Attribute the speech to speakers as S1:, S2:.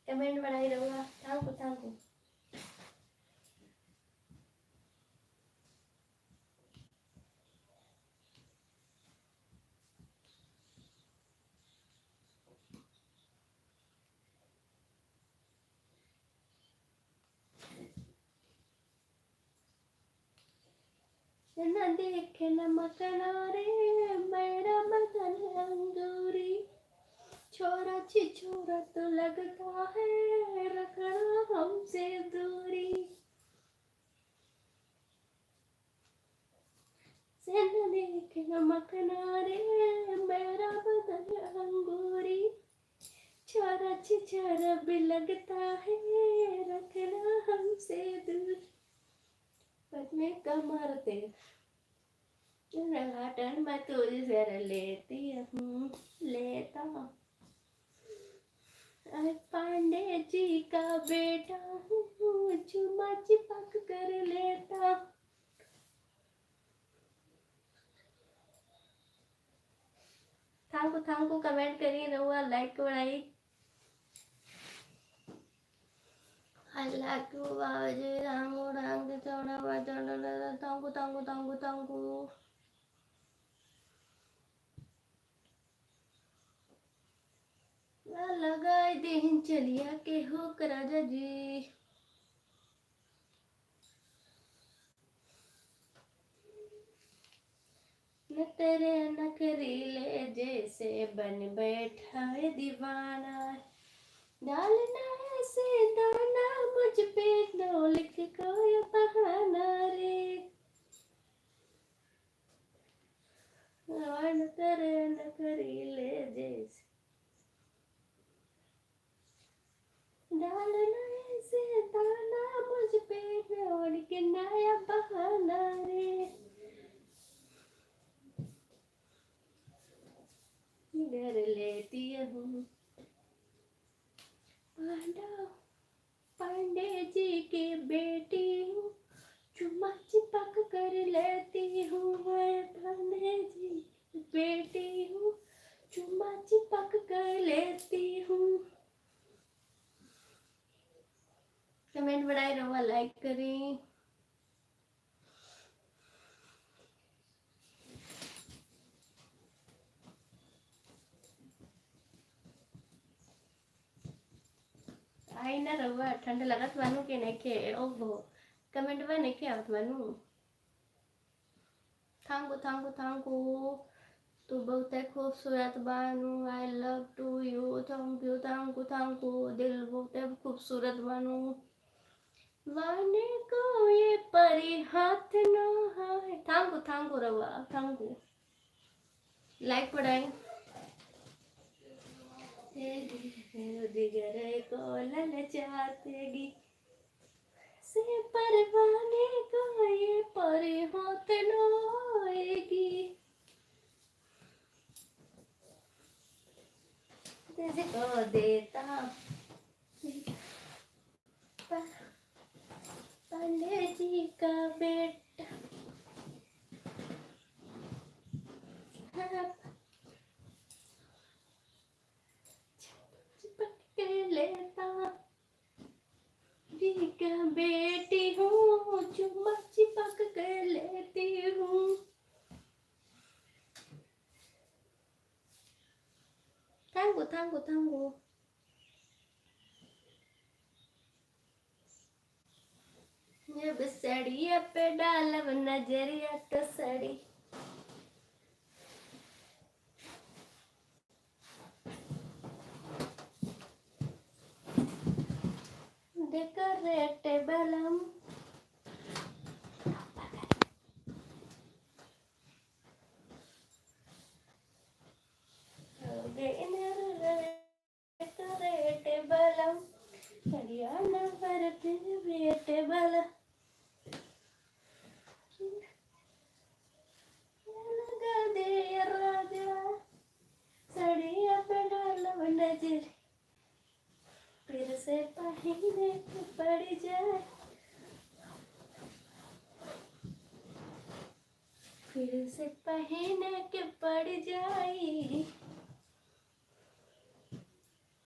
S1: Comment बनाई रहूँगा। Thank you thank you. न देखे न मकना रे मेरा बदन अंगूरी, छोरा छिछोरा तो लगता है रखना हमसे दूरी। से न देखे न मकना रे मेरा बदन अंगूरी, छोरा छिछोरा भी लगता है रखना हमसे दूर। पत्नी का मारते घाटन मैं तुझे जरा लेती हूँ लेता। पांडे जी का बेटा हूँ चुमा चिपक कर लेता। थैंक यू कमेंट करिए रहुआ, लाइक बढ़ाई। अल्लाह को आज रांगो रांग चौड़ा बचड़ा तांगू। लगाए दिन चलिया के हो राजा जी। न तेरे नखरीले जैसे बन बैठा है दीवाना, डालना ऐसे दाना मुझ पे नो लिख कोई बहाना रे। न तेरे नखरीले जैसे डालना ऐसे दाना मुझ पे नो लिख नया बहाना रे। घर लेती हूँ पांडे जी की बेटी हूँ, चुम्मा चिपक कर लेती हूँ। मैं पांडे जी की बेटी हूँ, चुम्मा चिपक कर लेती हूँ। कमेंट बनाए रहो, लाइक करें। आई ना रहुआ ठंड लगत मानू के नहीं के ओहो कमेंट में नहीं के आवत मानू। थैंक यू तू बहुत खूबसूरत बानू। I love to you. Thank you दिल बहुत खूबसूरत बानू। माने को ये परी हाथ ना है। थैंक यू रहुआ, थैंक यू। लाइक बढ़ाएं। दिगर को ललचातेगी से परवाने को ये परी हाथ ना होएगी। तुझको देता पांडे जी का बेटा चिपक के लेता। जी का बेटी हूँ चुम्मा चिपक के लेती हूँ। Thank you. जब सड़िया पे डालब नजरिया तो सड़ी डेकोरेटेबलम डेकोरेटेबलम हरियाणा पर डेकोरेटेबल लगा दे राजा सड़िया पे डालब नजर फिर से पहने के पड़ जाए फिर से पहने के पड़ जाए।